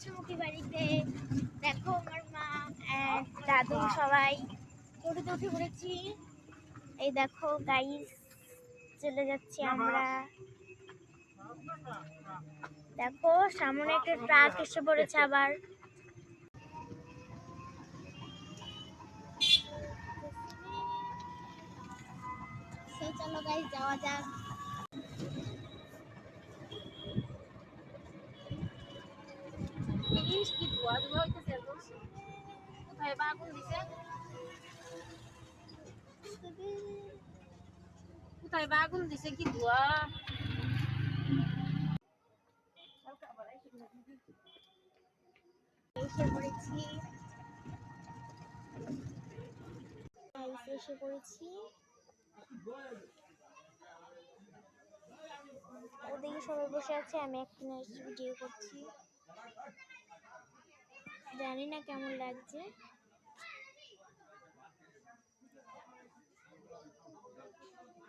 সুমুখী বাড়িতে। দেখো আমার মা, দাদু সবাই টোটোতে উঠে পড়েছি। এই দেখো গাইস, চলে যাচ্ছি আমরা। দেখো সামনে একটা ট্রাক এসে পড়েছে আবার। চলো গাইস যাওয়া যাক। কি ধোয়া ধোয়া হইতেছে একদম। কোথায় বা আগুন দিছে? কোথায় বা আগুন দিছে? কি ধোয়া! এসে পড়েছি, এসে পড়েছি। ওদিকে সবাই বসে আছে, আমি এখানে এসে ভিডিও করছি। জানি না কেমন লাগছে।